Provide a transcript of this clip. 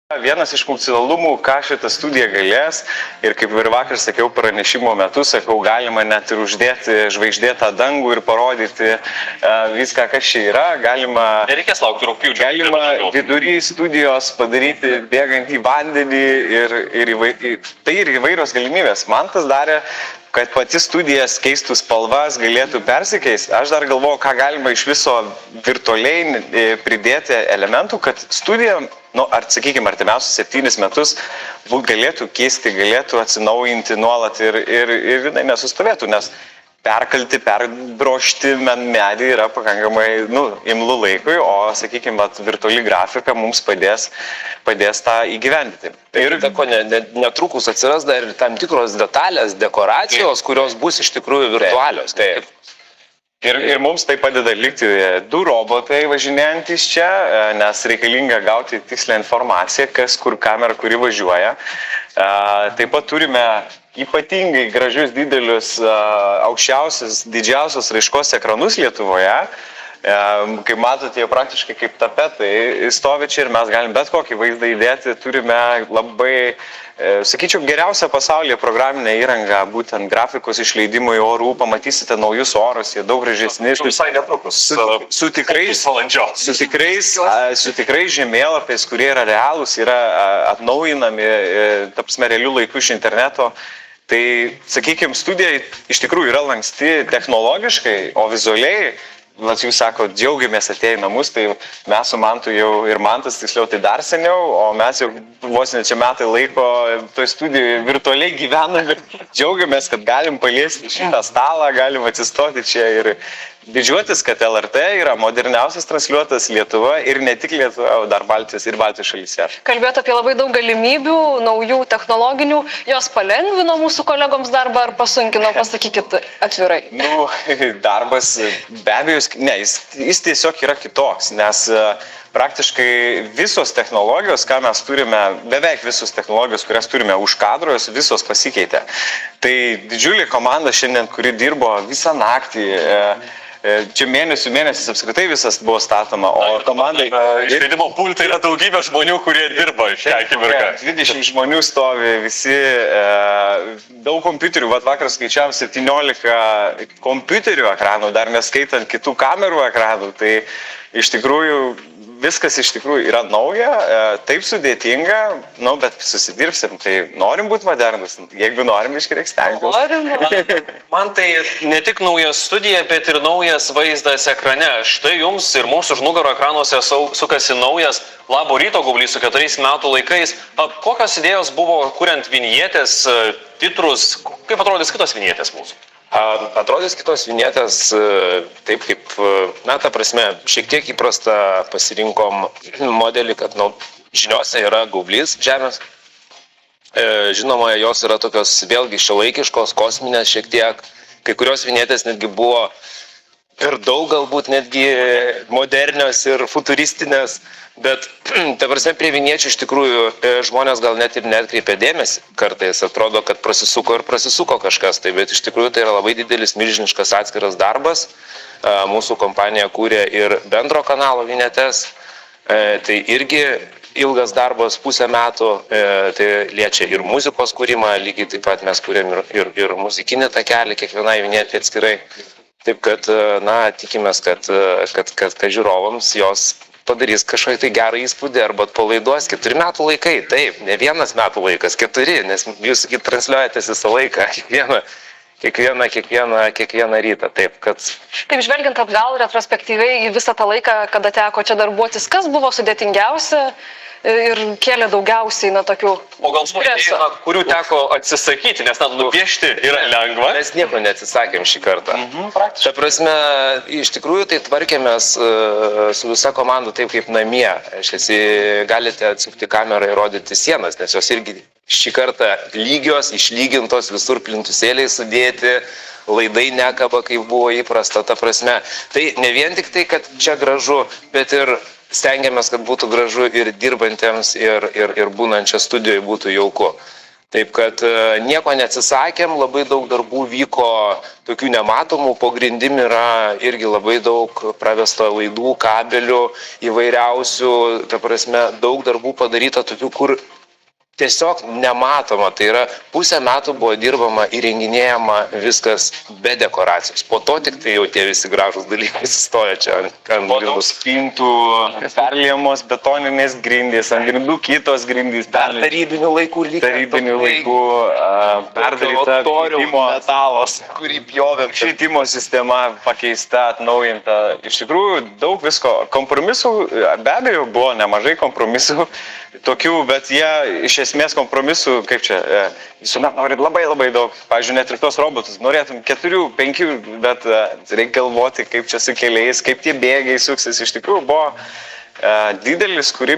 Vienas iš funkcionalumų, ką šitą studiją galės, ir kaip ir vakar sakiau pranešimo metu, galima net ir uždėti žvaigždėtą dangų ir parodyti viską, kas čia yra. Nereikės laukti rugpjūčio. Galima vidury studijos padaryti bėgantį vandenį tai ir įvairios galimybės. Man tas darė, kad pati studijas keistų spalvas, galėtų persikeisti. Aš dar galvoju, ką galima iš viso virtualiai pridėti elementų, kad studija, sakykime, artimiausius 7 metus galėtų keisti, galėtų atsinaujinti nuolat ir jinai nesustovėtų, nes perkalti, perbrošti medį yra pakankamai imlu laikui, o, sakykime, virtuali grafika mums padės tą įgyvendinti. Ir netrukus atsiras dar ir tam tikros detalės, dekoracijos, kurios bus iš tikrųjų virtualios. Taip. Ir mums tai padeda likti 2 robotai važinėjantis čia, nes reikalinga gauti tikslę informaciją, kas kur kamera, kuri važiuoja. Taip pat turime ypatingai gražius, didelius, aukščiausius, didžiausios raiškos ekranus Lietuvoje. Kaip matote, jau praktiškai kaip tapetai stovi čia ir mes galim bet kokį vaizdą įdėti. Turime labai, sakyčiau, geriausią pasaulyje programinę įrangą, būtent grafikos išleidimui orų, pamatysite naujus orus, jie daug gražesni. Visai netrukus. Su tikrais žemėlapiais, kurie yra realūs, yra atnaujinami, realių laikų iš interneto. Tai, sakykime, studija iš tikrųjų yra lanksti technologiškai, o vizualiai, jūs sako, džiaugiamės atėję į namus, tai mes su Mantu jau, ir Mantas tiksliau, tai dar seniau, o mes jau vos ne čia metai laiko toj studijoje virtualiai gyvename, džiaugiamės, kad galim paliesti šitą stalą, galim atsistoti čia ir didžiuotis, kad LRT yra moderniausias transliuotas Lietuva ir ne tik Lietuva, o dar Baltijos šalyse. Kalbėjote apie labai daug galimybių, naujų technologinių, jos palengvino mūsų kolegoms darbą ar pasunkino, pasakykit atvirai. Darbas be abejo, jis tiesiog yra kitoks, nes praktiškai visos technologijos, ką mes turime, beveik visos technologijos, kurias turime už kadro, jos visos pasikeitė. Tai didžiulė komanda šiandien, kuri dirbo visą naktį, čia mėnesis apskritai visas buvo statoma, o komandai... Išleidimo pultai yra daugybė žmonių, kurie dirba šią akimirką. 20 žmonių stovi, visi, daug kompiuterių, vakar skaičiavom 17 kompiuterių ekranų, dar neskaitant kitų kamerų ekranų, tai iš tikrųjų viskas iš tikrųjų yra nauja, taip sudėtinga, bet susidirbsim, tai norim būti modernus, jeigu norim, reiks stengtis. Man tai ne tik nauja studija, bet ir naujas vaizdas ekrane. Štai jums ir mūsų už nugaro ekranuose sukasi naujas Labo ryto gaublys su 4 metų laikais. Kokios idėjos buvo kuriant vinjetės, titrus, kaip atrodys kitos vinjetės mūsų? Atrodys kitos vinjetės taip kaip, ta prasme, šiek tiek įprasta pasirinkom modelį, kad žiniose yra gaublys žemės. Žinoma, jos yra tokios vėlgi šiuolaikiškos, kosminės šiek tiek. Kai kurios vinjetės netgi buvo per daug galbūt netgi modernios ir futuristinės. Bet, ta prasme, prie vinječių iš tikrųjų žmonės gal net ir neatkreipia dėmesį. Kartais atrodo, kad prasisuko kažkas, bet iš tikrųjų tai yra labai didelis, milžiniškas atskiras darbas. Mūsų kompanija kūrė ir bendro kanalo vinjetes. Tai irgi ilgas darbas, pusę metų. Tai liečia ir muzikos kūrimą, lygiai taip pat mes kūrėm ir muzikinį takelį kiekvienai vinjetė atskirai. Taip kad, tikimės, kad žiūrovams jos padarys kažkokį tai gerą įspūdį arba atpalaiduos. 4 metų laikai, taip, ne 1 metų laikas, 4, nes jūs transliuojatės visą laiką, kiekvieną rytą, taip, kad... Taip, žvelgiant atgal retrospektyviai į visą tą laiką, kada teko čia darbuotis, kas buvo sudėtingiausia ir kėlė daugiausiai tokių streso? O galbūt, kurių teko atsisakyti, nes nupiešti yra lengva? Mes nieko neatsisakėm šį kartą. Ta prasme, iš tikrųjų tai tvarkėmės su visa komanda taip kaip namie. Galite atsukti kamerą ir rodyti sienas, nes jos irgi šį kartą lygios, išlygintos, visur plintusėliai sudėti, laidai nekaba, kaip buvo įprasta, ta prasme. Tai ne vien tik tai, kad čia gražu, bet ir stengiamės, kad būtų gražu ir dirbantiems, ir būnančią studijoje būtų jauku. Taip kad nieko neatsisakėm, labai daug darbų vyko tokių nematomų, po grindim yra irgi labai daug pravesta laidų, kabelių įvairiausių, ta prasme, daug darbų padaryta tokių, kur tiesiog nematoma, tai yra pusę metų buvo dirbama, įrenginėjama viskas be dekoracijos. Po to tik tai jau tie visi gražūs dalykai sustoja čia ant Po daug grindų. spintų, perliejamos betoninės grindys, ant grindų kitos grindys, Tarybinių laikų lygiai. tarybinių laikų, perdaryta švietimo metalas, kurį pjovėm. švietimo sistema pakeista, atnaujinta. Iš tikrųjų, daug visko. Kompromisų, be abejo, buvo nemažai kompromisų tokių, bet jie iš esmės kompromisų, kaip čia, visuomet norit labai labai daug. Pavyzdžiui, net ir tos robotus norėtum 4, 5, bet reikia galvoti, kaip čia su keliais, kaip tie bėgiai suksis. Iš tikrųjų, buvo didelis kūrybinis